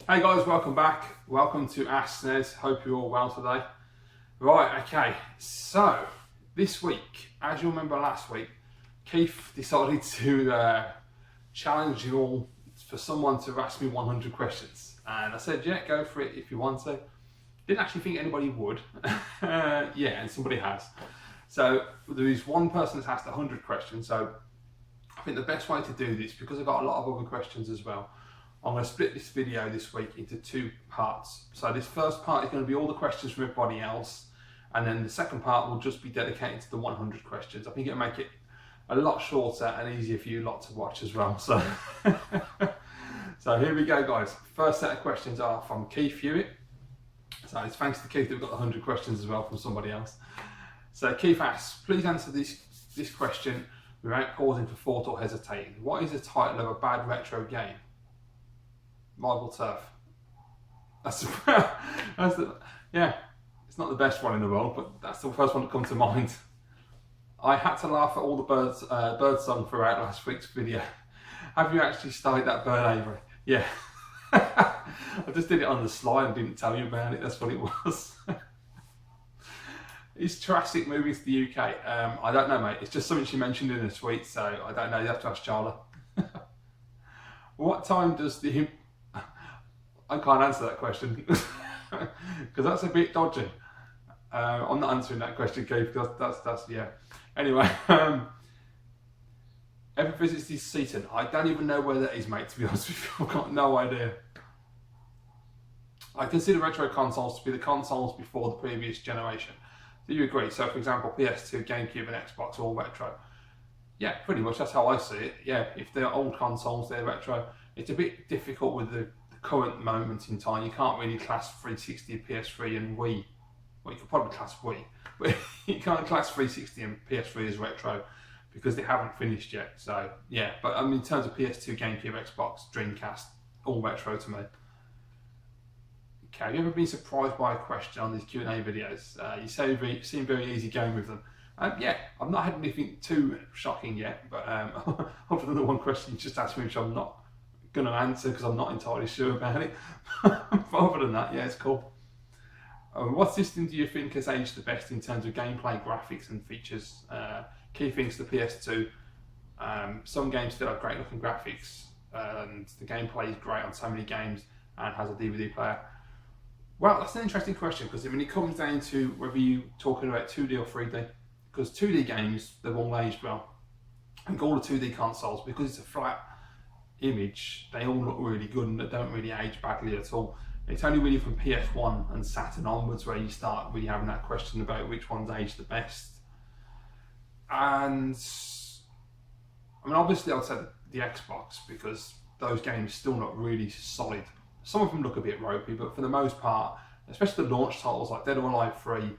Hey guys, welcome back. Welcome to Ask Snes. Hope you're all well today. Right, okay, so this week, as you remember last week, Keith decided to challenge you all for someone to ask me 100 questions. And I said, yeah, go for it if you want to. Didn't actually think anybody would. Yeah, and somebody has. So there is one person that's asked 100 questions. So I think the best way to do this, because I've got a lot of other questions as well, I'm going to split this video this week into two parts. So this first part is going to be all the questions from everybody else, and then the second part will just be dedicated to the 100 questions. I think it'll make it a lot shorter and easier for you lot to watch as well. So, so here we go, guys. First set of questions are from Keith Hewitt. So it's thanks to Keith that we've got the 100 questions as well from somebody else. So Keith asks, please answer this question without pausing for thought or hesitating. What is the title of a bad retro game? Marble Turf. Yeah, it's not the best one in the world, but that's the first one that comes to mind. I had to laugh at all the bird song throughout last week's video. Have you actually started that bird, Avery? Yeah. I just did it on the slide and didn't tell you about it, that's what it was. Is Jurassic moving to the UK? I don't know, mate. It's just something she mentioned in a tweet, so I don't know. You have to ask Charla. What time does the... I can't answer that question because that's a bit dodgy. I'm not answering that question, Keith, because that's yeah. Anyway, ever visits this Seaton? I don't even know where that is, mate, to be honest with you. I've got no idea. I consider retro consoles to be the consoles before the previous generation. Do you agree? So, for example, PS2, GameCube, and Xbox are all retro. Yeah, pretty much. That's how I see it. Yeah, if they're old consoles, they're retro. It's a bit difficult with the current moment in time. You can't really class 360, PS3, and Wii. Well, you could probably class Wii, but you can't class 360 and PS3 as retro because they haven't finished yet. So, yeah, but I mean, in terms of PS2, GameCube, Xbox, Dreamcast, all retro to me. Okay, have you ever been surprised by a question on these Q&A videos? You say you seem very easy going with them. Yeah, I've not had anything too shocking yet, but other than the one question you just asked me, which I'm not going to answer because I'm not entirely sure about it. But other than that, yeah, it's cool. What system do you think has aged the best in terms of gameplay, graphics, and features? Key things: the PS2. Some games still have great looking graphics, and the gameplay is great on so many games, and has a DVD player. Well, that's an interesting question because I mean, it comes down to whether you're talking about 2D or 3D. Because 2D games, they've all aged well. And all the 2D consoles, because it's a flat image, they all look really good and they don't really age badly at all. It's only really from Pt.1 and Saturn onwards where you start really having that question about which ones age the best. And I mean, obviously I'd say the Xbox, because those games still look really solid. Some of them look a bit ropey, but for the most part, especially the launch titles like Dead or Alive 3,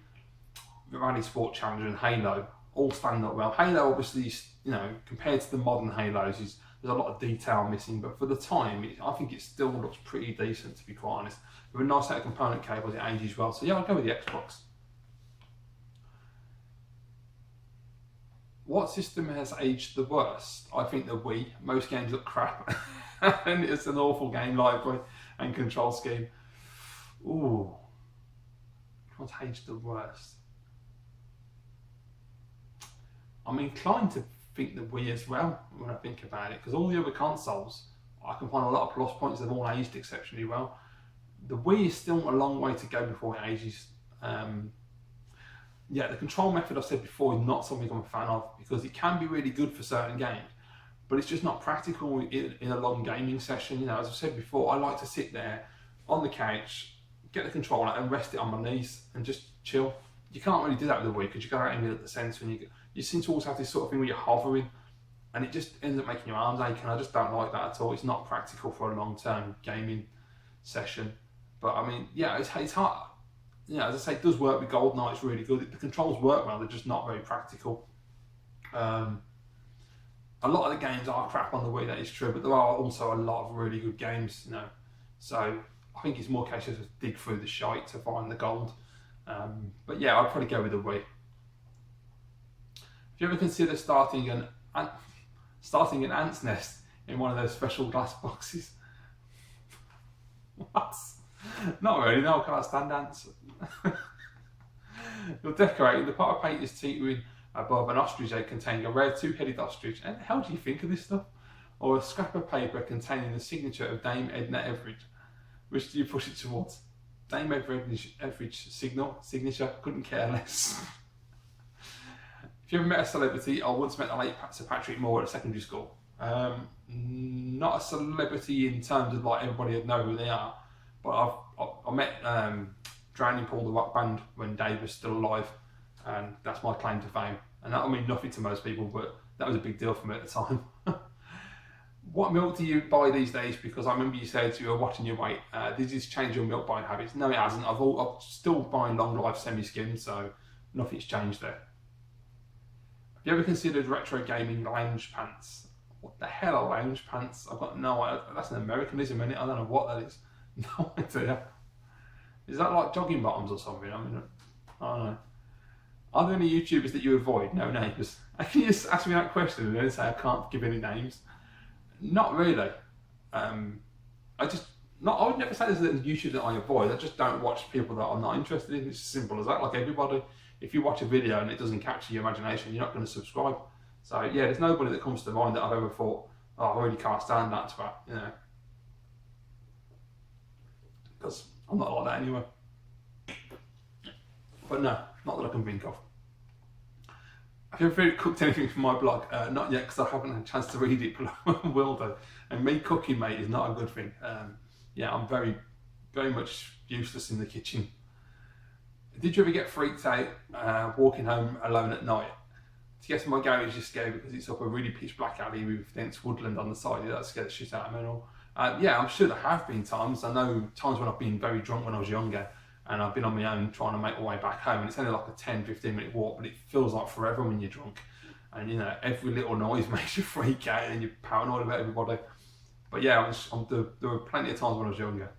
Rally Sport Challenger, and Halo, all stand up well. Halo, obviously, you know, compared to the modern Halos, there's a lot of detail missing, but for the time, I think it still looks pretty decent, to be quite honest. With a nice set of component cables, it ages well. So yeah, I'll go with the Xbox. What system has aged the worst? I think the Wii. Most games look crap, and it's an awful game library and control scheme. Ooh, what's aged the worst? I'm inclined to think the Wii as well when I think about it, because all the other consoles, I can find a lot of plus points. They've all aged exceptionally well. The Wii is still a long way to go before it ages. Yeah, the control method I've said before is not something I'm a fan of because it can be really good for certain games, but it's just not practical in a long gaming session. You know, as I've said before, I like to sit there on the couch, get the controller and rest it on my knees and just chill. You can't really do that with the Wii because you got to aim it at the centre and you seem to always have this sort of thing where you're hovering and it just ends up making your arms ache, and I just don't like that at all. It's not practical for a long-term gaming session. But I mean, yeah, it's hard. You know, as I say, it does work with GoldenEye, it's really good. The controls work well, they're just not very practical. A lot of the games are crap on the Wii, that is true, but there are also a lot of really good games, you know. So I think it's more a case of dig through the shite to find the gold. But yeah, I'd probably go with the Wii. If you ever consider starting an ant's nest in one of those special glass boxes? What? Not really, no, I can't stand ants. You're decorating the pot of paint is teetering above an ostrich egg containing a rare two-headed ostrich. And how do you think of this stuff? Or a scrap of paper containing the signature of Dame Edna Everage. Which do you push it towards? Dame Everage signature, couldn't care less. If you ever met a celebrity, I once met the late Sir Patrick Moore at a secondary school. Not a celebrity in terms of like everybody would know who they are, but I met Drowning Pool, the rock band, when Dave was still alive, and that's my claim to fame. And that'll mean nothing to most people, but that was a big deal for me at the time. What milk do you buy these days? Because I remember you said you were watching your weight. Did this change your milk buying habits? No, it hasn't. I'm still buying long life semi-skim, so nothing's changed there. Have you ever considered retro gaming lounge pants? What the hell are lounge pants? I've got no idea. That's an Americanism, isn't it? I don't know what that is. No idea. Is that like jogging bottoms or something? I mean, I don't know. Are there any YouTubers that you avoid? No names. Can you just ask me that question and then say I can't give any names? Not really. I would never say there's a YouTuber that I avoid. I just don't watch people that I'm not interested in. It's as simple as that. Like everybody, if you watch a video and it doesn't capture your imagination, you're not going to subscribe. So yeah, there's nobody that comes to mind that I've ever thought, oh, I really can't stand that twat, you know. Because I'm not like that anyway. But no, not that I can think of. Have you ever cooked anything for my blog? Not yet, because I haven't had a chance to read it, but I will do. And me cooking, mate, is not a good thing. Yeah, I'm very, very much useless in the kitchen. Did you ever get freaked out walking home alone at night? To get to my garage is scary because it's up a really pitch black alley with dense woodland on the side. Yeah, that scared the shit out of me and all. Yeah, I'm sure there have been times. I know times when I've been very drunk when I was younger and I've been on my own trying to make my way back home, and it's only like a 10-15 minute walk, but it feels like forever when you're drunk. And you know, every little noise makes you freak out and you're paranoid about everybody. But yeah, there were plenty of times when I was younger.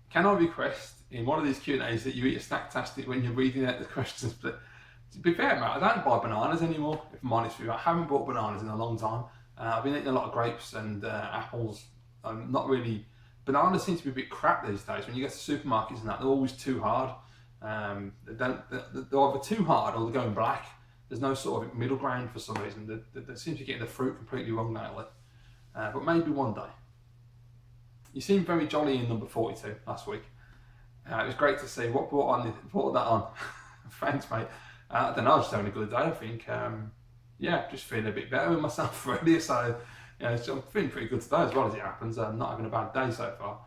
Can I request in one of these Q&As that you eat a snack-tastic when you're reading out the questions? But to be fair, mate, I don't buy bananas anymore, if I'm honest with you. I haven't bought bananas in a long time. I've been eating a lot of grapes and apples. I'm not really... Bananas seem to be a bit crap these days. When you get to supermarkets and that, they're always too hard. They're either too hard or they're going black. There's no sort of middle ground for some reason. They seem to be getting the fruit completely wrong lately. But maybe one day. You seemed very jolly in number 42 last week. It was great to see. What brought that on? Thanks, mate. I don't know, I was just having a good day, I think. Yeah, just feeling a bit better with myself really. So, you know, I'm feeling pretty good today as well as it happens. I'm not having a bad day so far.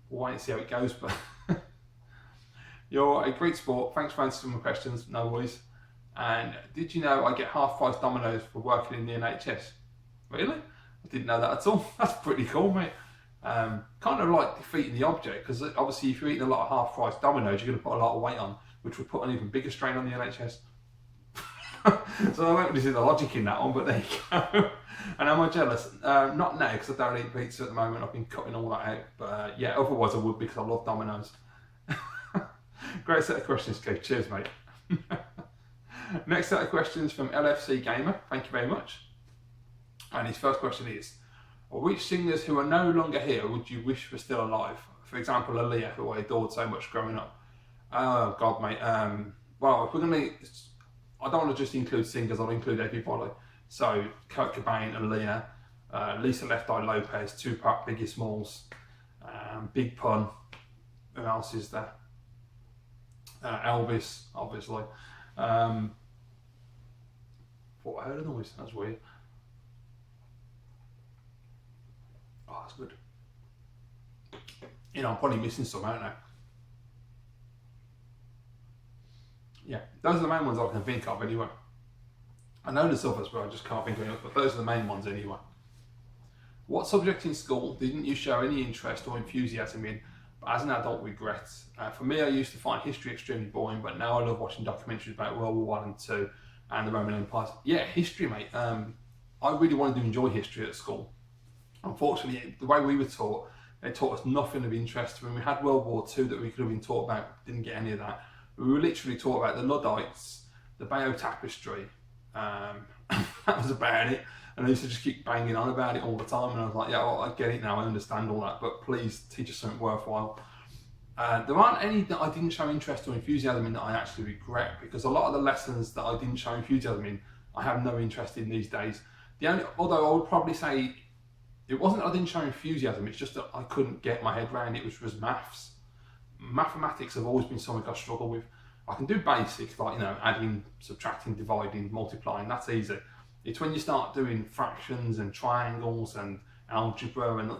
We'll wait and see how it goes. But you're a great sport. Thanks for answering my questions. No worries. And did you know I get half price Domino's for working in the NHS? Really? I didn't know that at all. That's pretty cool, mate. Kind of like defeating the object, because obviously if you're eating a lot of half price Domino's, you're going to put a lot of weight on, which would put an even bigger strain on the NHS. So I don't really see the logic in that one, but there you go. And am I jealous? Not now, because I don't eat pizza at the moment. I've been cutting all that out. But yeah, otherwise I would, because I love Domino's. Great set of questions, Keith. Cheers, mate. Next set of questions from LFC Gamer. Thank you very much. And his first question is, which singers who are no longer here would you wish were still alive? For example, Aaliyah, who I adored so much growing up. Oh, God, mate. Well, if we're going to... I don't want to just include singers, I'll include everybody. So, Kurt Cobain, Aaliyah, Lisa Left Eye Lopez, Tupac, Biggie Smalls, Big Pun. Who else is there? Elvis, obviously. Thought I heard a noise, that's weird. Oh, that's good. You know, I'm probably missing some, aren't I? Yeah, those are the main ones I can think of anyway. I know there's others, but I just can't think of any, but those are the main ones anyway. What subject in school didn't you show any interest or enthusiasm in, but as an adult regret? For me, I used to find history extremely boring, but now I love watching documentaries about World War I and II and the Roman Empire. Yeah, history, mate. I really wanted to enjoy history at school. Unfortunately, the way we were taught, they taught us nothing of interest. When we had World War II that we could have been taught about, didn't get any of that. We were literally taught about the Luddites, the Bayeux Tapestry. That was about it. And I used to just keep banging on about it all the time, and I was like, yeah, well, I get it now, I understand all that, but please teach us something worthwhile. There aren't any that I didn't show interest or enthusiasm in that I actually regret, because a lot of the lessons that I didn't show enthusiasm in, I have no interest in these days. Although I would probably say it wasn't that I didn't show enthusiasm, it's just that I couldn't get my head around it, which was maths. Mathematics have always been something I struggle with. I can do basics like, adding, subtracting, dividing, multiplying, that's easy. It's when you start doing fractions and triangles and algebra and,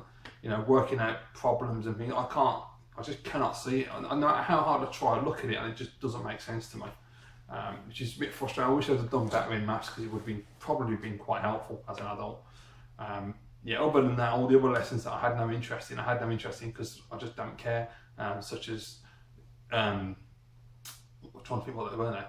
working out problems and things, I just cannot see it. I know how hard I try to look at it, and it just doesn't make sense to me, which is a bit frustrating. I wish I'd have done better in maths, because it would have probably been quite helpful as an adult. Other than that, all the other lessons that I had no interest in because I just don't care, such as, I'm trying to think what they were now.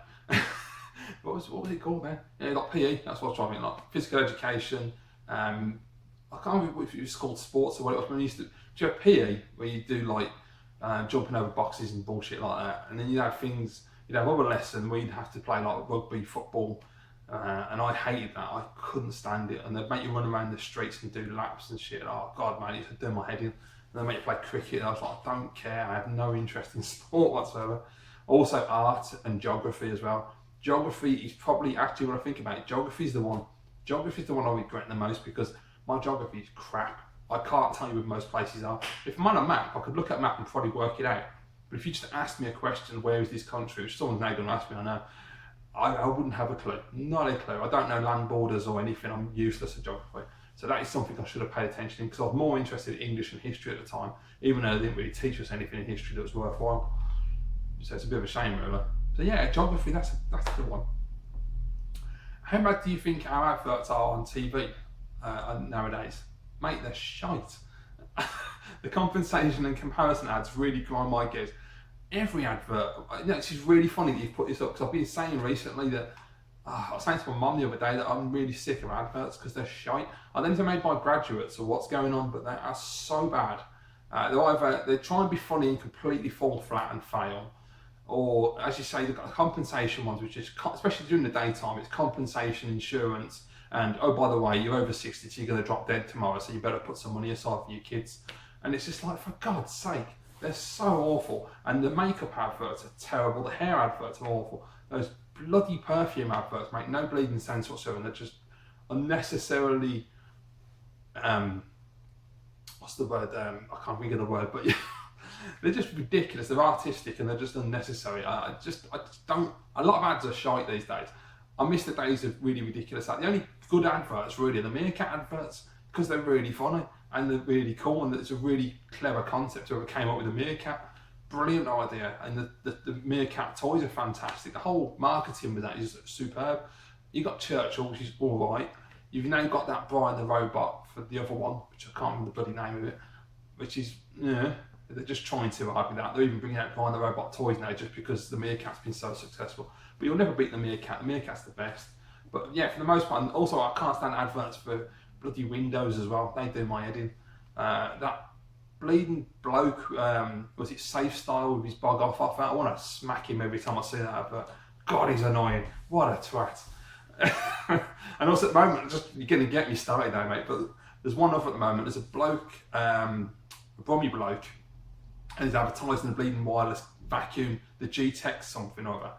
what was it called then? Yeah, like PE, that's what I was trying to think, like physical education. I can't remember if it was called sports or what it was, but we used to do you have PE, where you do like jumping over boxes and bullshit like that, and then you'd have other lesson where you'd have to play like rugby, football, and I hated that. I couldn't stand it, and they'd make you run around the streets and do laps and shit. Oh god, man, it used to do my head in. And they'd make you play cricket, and I was like, I don't care, I have no interest in sport whatsoever. Also art and geography as well. Geography is probably, actually, when I think about it, geography is the one I regret the most, because my geography is crap. I can't tell you where most places are. If I'm on a map, I could look at a map and probably work it out. But if you just asked me a question, where is this country, which someone's now going to ask me, I know, I wouldn't have a clue. Not a clue. I don't know land borders or anything. I'm useless at geography. So that is something I should have paid attention in, because I was more interested in English and history at the time, even though they didn't really teach us anything in history that was worthwhile. So it's a bit of a shame, really. So yeah, geography, that's the one. How bad do you think our adverts are on TV nowadays? Mate, they're shite. The compensation and comparison ads really grind my gears. Every advert, it's just really funny that you've put this up, because I've been saying recently that, I was saying to my mum the other day that I'm really sick of adverts because they're shite. I don't know if they're made by graduates or what's going on, but they are so bad. They try and be funny and completely fall flat and fail. Or, as you say, the compensation ones, which is, especially during the daytime, it's compensation, insurance, and oh, by the way, you're over 60, so you're going to drop dead tomorrow, so you better put some money aside for your kids. And it's just like, for God's sake, they're so awful. And the makeup adverts are terrible, the hair adverts are awful. Those bloody perfume adverts make no bleeding sense whatsoever, and they're just unnecessarily, what's the word, I can't think of the word, but yeah. They're just ridiculous, they're artistic, and they're just unnecessary. I just don't, a lot of ads are shite these days. I miss the days of really ridiculous ads. The only good adverts really are the meerkat adverts, because they're really funny and they're really cool, and it's a really clever concept. Whoever came up with the meerkat, brilliant idea, and the meerkat toys are fantastic. The whole marketing with that is superb. You got Churchill, which is all right. You've now got that Brian the Robot for the other one, which I can't remember the bloody name of it, which is, they're just trying too hard with that. They're even bringing out Brian the Robot toys now just because the meerkat's been so successful. But you'll never beat the meerkat. The meerkat's the best. But yeah, for the most part, and also I can't stand adverts for bloody Windows as well. They do my head in. That bleeding bloke, was it Safe Style with his bog off offer? I want to smack him every time I see that advert. God, he's annoying. What a twat. And also at the moment, you're going to get me started now, mate, but there's one off at the moment. There's a bloke, a Brummy bloke, and he's advertising the bleeding wireless vacuum, the G-Tech something or other.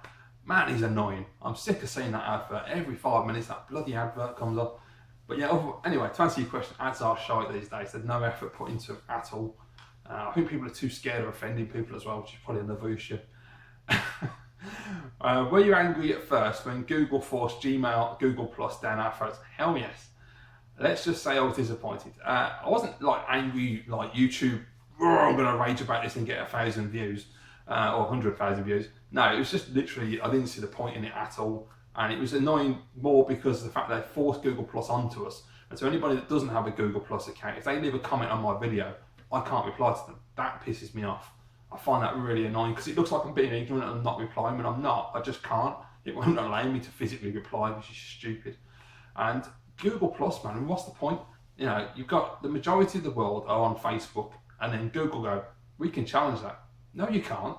Man, he's annoying. I'm sick of seeing that advert. Every 5 minutes, that bloody advert comes up. But yeah, anyway, to answer your question, ads are shite these days. There's no effort put into it at all. I think people are too scared of offending people as well, which is probably another issue. Were you angry at first when Google forced Google Plus down our throats? Hell yes. Let's just say I was disappointed. I wasn't like angry like YouTube, I'm going to rage about this and get 1,000 views or 100,000 views. No, it was just literally, I didn't see the point in it at all. And it was annoying more because of the fact they forced Google Plus onto us. And so anybody that doesn't have a Google Plus account, if they leave a comment on my video, I can't reply to them. That pisses me off. I find that really annoying because it looks like I'm being ignorant and not replying, when I'm not. I just can't. It won't allow me to physically reply, which is stupid. And Google Plus, man, what's the point? You know, you've got the majority of the world are on Facebook, and then Google go, we can challenge that. No, you can't.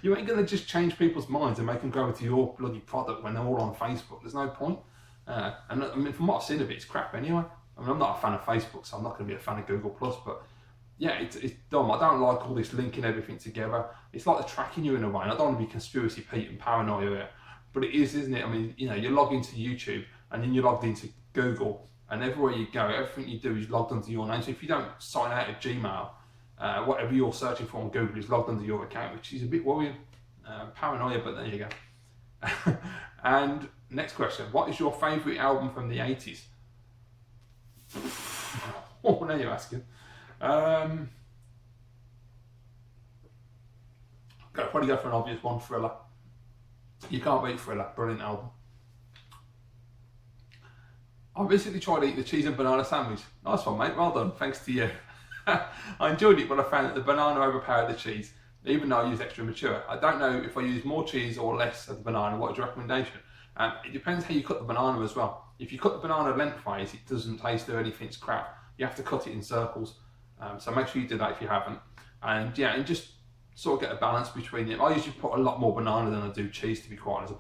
You ain't going to just change people's minds and make them go to your bloody product when they're all on Facebook. There's no point. And I mean, from what I've seen of it, it's crap anyway. I mean, I'm not a fan of Facebook, so I'm not going to be a fan of Google Plus, but yeah, it's dumb. I don't like all this linking everything together. It's like they're tracking you in a way, and I don't want to be conspiracy Pete and paranoia here, but it is, isn't it? I mean, you know, you log into YouTube, and then you're logged into Google, and everywhere you go, everything you do is logged under your name. So if you don't sign out of Gmail, whatever you're searching for on Google is logged under your account, which is a bit worrying. Paranoia, but there you go. And next question, what is your favourite album from the 80s? Oh, now you're asking. I'll probably go for an obvious one, Thriller. You can't beat Thriller, brilliant album. I recently tried to eat the cheese and banana sandwich. Nice one, mate, well done, thanks to you. I enjoyed it, but I found that the banana overpowered the cheese, even though I used extra mature. I don't know if I use more cheese or less of the banana. What is your recommendation? It depends how you cut the banana as well. If you cut the banana lengthways, it doesn't taste or anything, it's crap. You have to cut it in circles. So make sure you do that if you haven't. And yeah, and just sort of get a balance between it. I usually put a lot more banana than I do cheese, to be quite honest.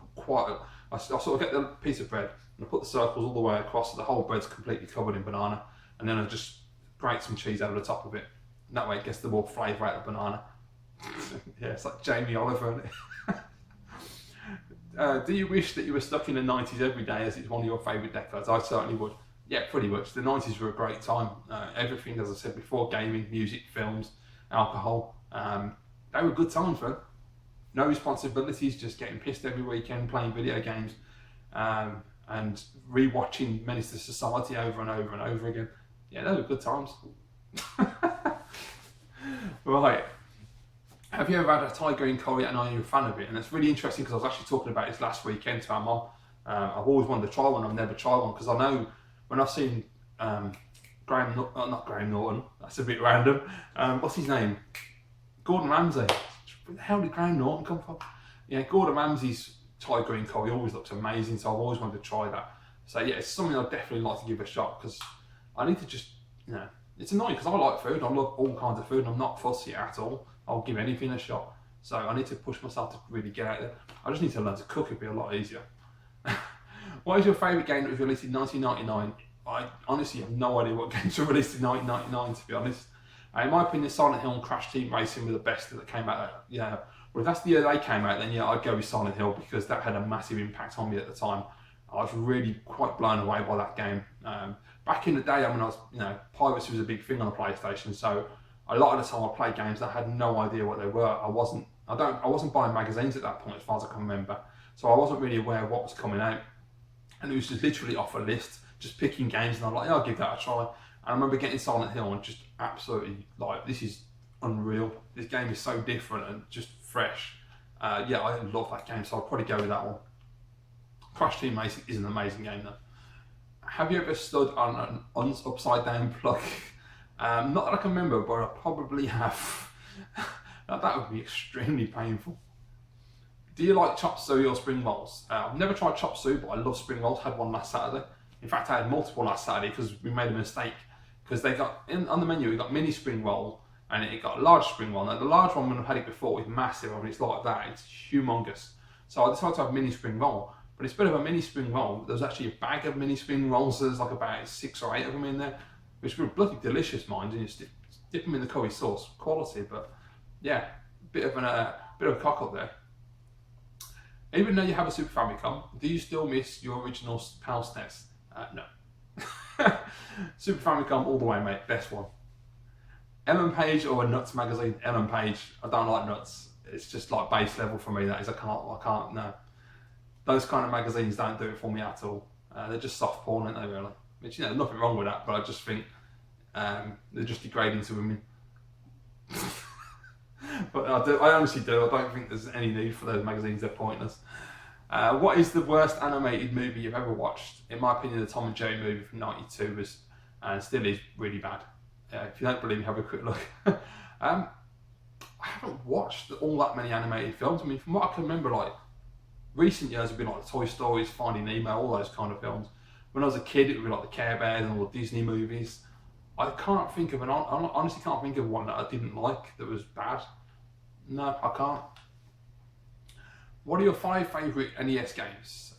I sort of get the piece of bread and I put the circles all the way across so the whole bread's completely covered in banana. And then I just grate some cheese over the top of it. And that way it gets the more flavour out of the banana. Yeah, it's like Jamie Oliver, isn't it? Do you wish that you were stuck in the 90s every day as it's one of your favourite decades? I certainly would. Yeah, pretty much. The 90s were a great time. Everything, as I said before, gaming, music, films, alcohol. They were good times, man. No responsibilities, just getting pissed every weekend, playing video games, and re-watching Menace to Society over and over and over again. Yeah, they were good times. Right. Have you ever had a Thai green curry and are you a fan of it? And it's really interesting because I was actually talking about this last weekend to our mum. I've always wanted to try one, I've never tried one because I know when I've seen not Graham Norton, that's a bit random. What's his name? Gordon Ramsay. Where the hell did Graham Norton come from? Yeah, Gordon Ramsay's Thai green curry always looks amazing, so I've always wanted to try that. So yeah, it's something I'd definitely like to give a shot because I need to just, you know, it's annoying because I like food, I love all kinds of food, and I'm not fussy at all. I'll give anything a shot. So I need to push myself to really get out there. I just need to learn to cook, it'd be a lot easier. What is your favourite game that was released in 1999? I honestly have no idea what games were released in 1999, to be honest. In my opinion, Silent Hill and Crash Team Racing were the best that came out. Yeah, well, if that's the year they came out, then yeah, I'd go with Silent Hill because that had a massive impact on me at the time. I was really quite blown away by that game. Back in the day, I mean, piracy was a big thing on the PlayStation, so a lot of the time I played games that I had no idea what they were. I wasn't buying magazines at that point, as far as I can remember, so I wasn't really aware of what was coming out, and it was just literally off a list, just picking games, and I'm like, yeah, I'll give that a try. And I remember getting Silent Hill and just absolutely like, this is unreal. This game is so different and just fresh. Yeah, I love that game, so I'll probably go with that one. Crash Team Racing is an amazing game though. Have you ever stood on an upside down plug? Not that I can remember, but I probably have. That would be extremely painful. Do you like chop suey or spring rolls? I've never tried chop suey, but I love spring rolls. Had one last Saturday. In fact, I had multiple last Saturday because we made a mistake. Because they got, on the menu, we got mini spring roll and it got a large spring roll. Now the large one, when I've had it before, was massive. I mean, it's like that, it's humongous. So I decided to have mini spring roll. But instead of a mini spring roll, there was actually a bag of mini spring rolls. There's like about 6 or 8 of them in there, which were bloody delicious, mind. And you dip them in the curry sauce, quality. But yeah, bit of a cock up there. Even though you have a Super Famicom, do you still miss your original PAL Snes? No. Super Famicom all the way, mate. Best one. Ellen Page or a Nuts magazine? Ellen Page. I don't like Nuts. It's just like base level for me. That is. I can't. No. Those kind of magazines don't do it for me at all. They're just soft porn, aren't they? Really. Which, you know, nothing wrong with that, but I just think they're just degrading to women. But I honestly do. I don't think there's any need for those magazines. They're pointless. What is the worst animated movie you've ever watched? In my opinion, the Tom and Jerry movie from '92 was, and still is, really bad. If you don't believe me, have a quick look. I haven't watched all that many animated films. I mean, from what I can remember, like recent years have been like the Toy Stories, Finding Nemo, all those kind of films. When I was a kid, it would be like the Care Bears and all the Disney movies. I can't think of I honestly can't think of one that I didn't like that was bad. No, I can't. What are your 5 favourite NES games?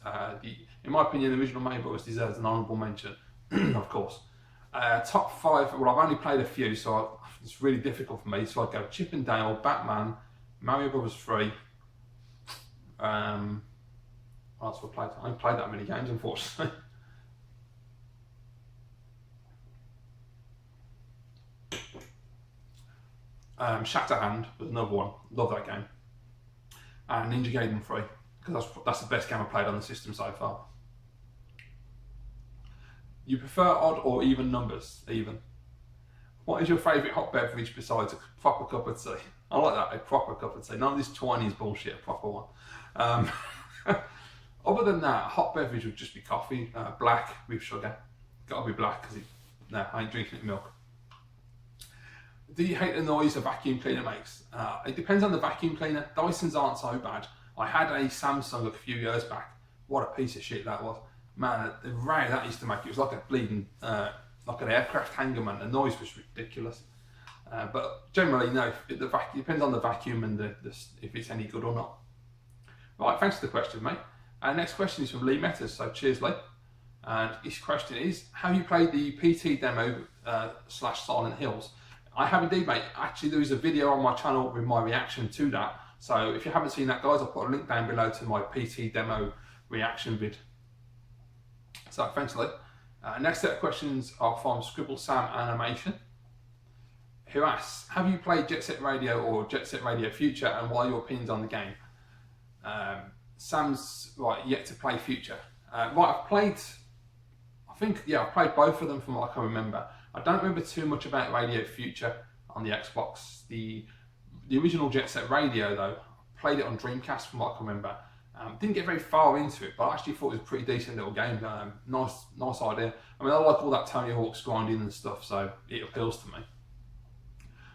In my opinion, the original Mario Bros. Deserves an honourable mention, of course. Top 5, well, I've only played a few, so it's really difficult for me. So I'd go Chip and Dale, Batman, Mario Bros. 3. What else have I played? I haven't played that many games, unfortunately. Shatterhand was another one. Love that game. And Ninja Gaiden 3, because that's the best game I've played on the system so far. You prefer odd or even numbers? Even. What is your favourite hot beverage besides a proper cup of tea? I like that, a proper cup of tea. None of this Chinese bullshit, a proper one. Other than that, hot beverage would just be coffee, black with sugar. Gotta be black, because no, I ain't drinking it milk. Do you hate the noise a vacuum cleaner makes? It depends on the vacuum cleaner. Dysons aren't so bad. I had a Samsung a few years back. What a piece of shit that was. Man, the row that used to make, it was like a bleeding, like an aircraft hangar, man. The noise was ridiculous. But generally, no, it depends on the vacuum and if it's any good or not. Right, thanks for the question, mate. Next question is from Lee Metters, so cheers, Lee. And his question is, have you played the PT demo / Silent Hills? I have indeed, mate. Actually, there is a video on my channel with my reaction to that. So if you haven't seen that, guys, I'll put a link down below to my PT demo reaction vid. So thanks, Lee. Next set of questions are from Scribble Sam Animation, who asks, have you played Jet Set Radio or Jet Set Radio Future, and what are your opinions on the game? Sam's yet to play Future. I've played, I've played both of them from what I can remember. I don't remember too much about Radio Future on the Xbox. The original Jet Set Radio, though, I played it on Dreamcast from what I can remember. Didn't get very far into it, but I actually thought it was a pretty decent little game. Nice idea. I mean, I like all that Tony Hawk's grinding and stuff, so it appeals to me.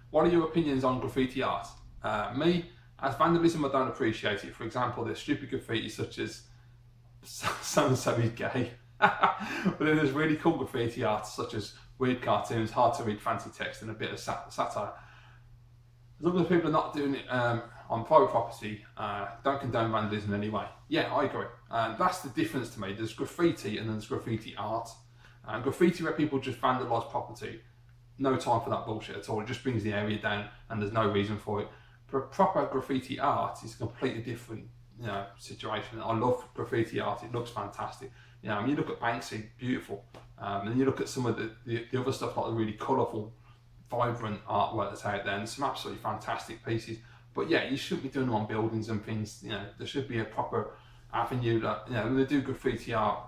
What are your opinions on graffiti art? Me, as vandalism, I don't appreciate it. For example, there's stupid graffiti such as so-and-so is gay. But then there's really cool graffiti art such as weird cartoons, hard to read fancy text, and a bit of satire. As long as people are not doing it on private property, don't condone vandalism in any way. Yeah, I agree. That's the difference to me. There's graffiti and then there's graffiti art. Graffiti where people just vandalise property, no time for that bullshit at all. It just brings the area down and there's no reason for it. But proper graffiti art is a completely different situation. I love graffiti art. It looks fantastic. I mean, you look at Banksy, beautiful. And then you look at some of the other stuff, like the really colourful, vibrant artwork that's out there, and some absolutely fantastic pieces. But yeah, you shouldn't be doing them on buildings and things. There should be a proper avenue that, they do graffiti art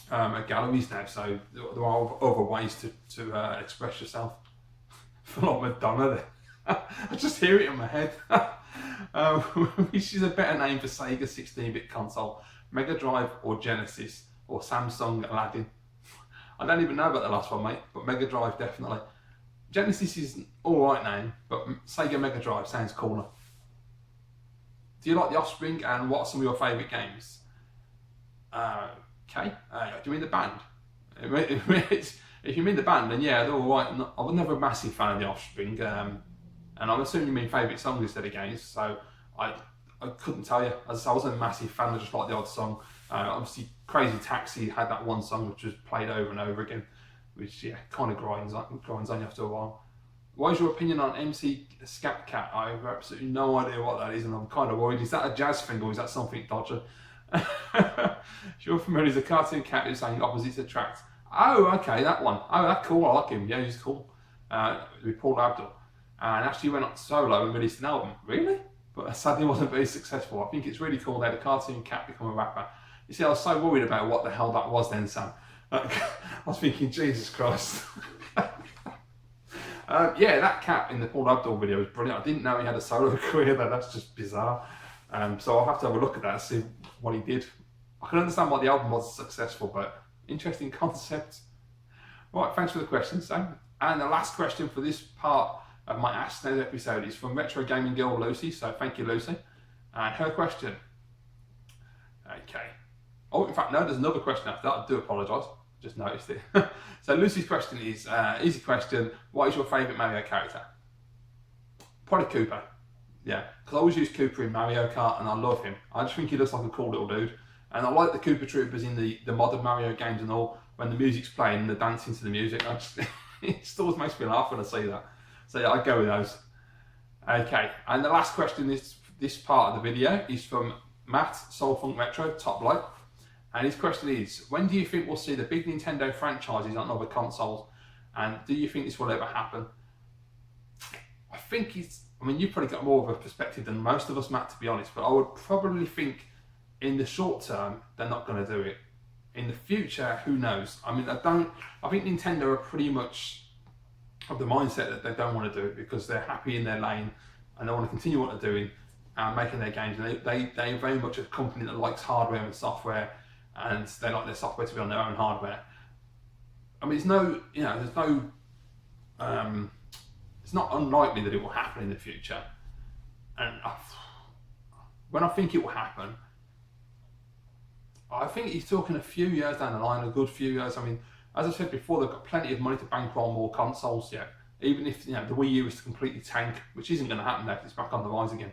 at galleries now, so there are other ways to express yourself. I feel like Madonna there. I just hear it in my head. Which is a better name for Sega 16-bit console, Mega Drive or Genesis, or Samsung Aladdin? I don't even know about the last one, mate, but Mega Drive definitely. Genesis is an alright name, but Sega Mega Drive sounds cooler. Do you like The Offspring, and what are some of your favourite games? Okay, do you mean the band? If you mean the band, then yeah, they're alright. I was never a massive fan of The Offspring, and I'm assuming you mean favourite songs instead of games, so I couldn't tell you. As I wasn't a massive fan, I just like the odd song. Obviously, Crazy Taxi had that one song which was played over and over again, which kind of grinds on you after a while. What is your opinion on MC Scat Cat? I have absolutely no idea what that is, and I'm kind of worried. Is that a jazz thing, or is that something dodgy? If you're familiar with the cartoon cat who's saying opposites attract. Oh, okay, that one. Oh, that's cool. I like him. Yeah, he's cool. With Paul Abdul, and actually went on solo and released an album. Really? But sadly wasn't very successful. I think it's really cool they had a cartoon cat become a rapper. You see, I was so worried about what the hell that was then, Sam. I was thinking, Jesus Christ. Yeah, that cat in the Paul Abdul video was brilliant. I didn't know he had a solo career though. That's just bizarre. So I'll have to have a look at that and see what he did. I can understand why the album was successful, but interesting concept. Right, thanks for the question, Sam. And the last question for this part of my Ask Snes episode is from Retro Gaming Girl Lucy, so thank you, Lucy. And her question. Okay. Oh, in fact, no, there's another question after that. I do apologise. Just noticed it. So Lucy's question is, easy question, what is your favourite Mario character? Probably Koopa. Yeah, because I always use Cooper in Mario Kart and I love him. I just think he looks like a cool little dude. And I like the Koopa Troopers in the modern Mario games and all, when the music's playing and they're dancing to the music. It still makes me laugh when I see that. So yeah, I'd go with those. Okay, and the last question this part of the video is from Matt, Soulfunk Retro, top bloke. And his question is, when do you think we'll see the big Nintendo franchises on other consoles? And do you think this will ever happen? I think you've probably got more of a perspective than most of us, Matt, to be honest, but I would probably think in the short term, they're not going to do it. In the future, who knows? I think Nintendo are pretty much of the mindset that they don't want to do it because they're happy in their lane and they want to continue what they're doing and making their games. And they're very much a company that likes hardware and software, and they like their software to be on their own hardware. I mean, it's not unlikely that it will happen in the future. And when I think it will happen, I think he's talking a few years down the line, a good few years. I mean, as I said before, they've got plenty of money to bankroll more consoles yet. Even if the Wii U is to completely tank, which isn't going to happen now because it's back on the rise again.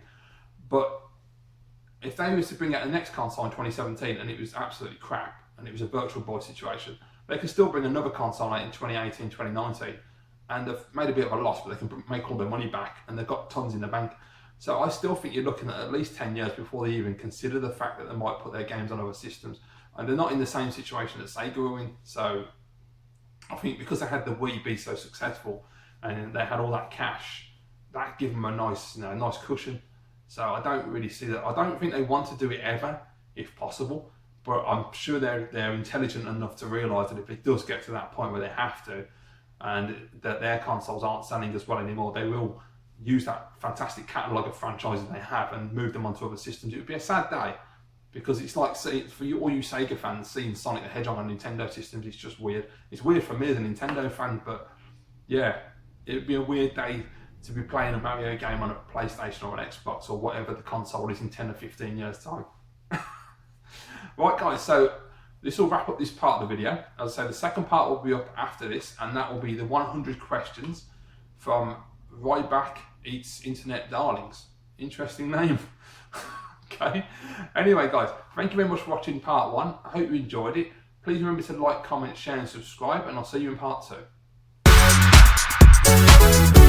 But if they was to bring out the next console in 2017 and it was absolutely crap and it was a Virtual Boy situation, they can still bring another console out in 2018, 2019, and they've made a bit of a loss, but they can make all their money back and they've got tons in the bank. So I still think you're looking at least 10 years before they even consider the fact that they might put their games on other systems. And they're not in the same situation that Sega were in. So I think because they had the Wii be so successful and they had all that cash, that gave them a nice cushion. So I don't really see that. I don't think they want to do it ever, if possible. But I'm sure they're intelligent enough to realise that if it does get to that point where they have to, and that their consoles aren't selling as well anymore, they will use that fantastic catalogue of franchises they have and move them onto other systems. It would be a sad day, because it's like, for all you Sega fans, seeing Sonic the Hedgehog on Nintendo systems, it's just weird. It's weird for me as a Nintendo fan, but yeah, it would be a weird day to be playing a Mario game on a PlayStation or an Xbox or whatever the console is in 10 or 15 years time. Right guys, so this will wrap up this part of the video. As I say, the second part will be up after this, and that will be the 100 questions from Ryback Eats Internet Darlings. Interesting name. Okay. Anyway, guys, thank you very much for watching part 1. I hope you enjoyed it. Please remember to like, comment, share, and subscribe, and I'll see you in part 2.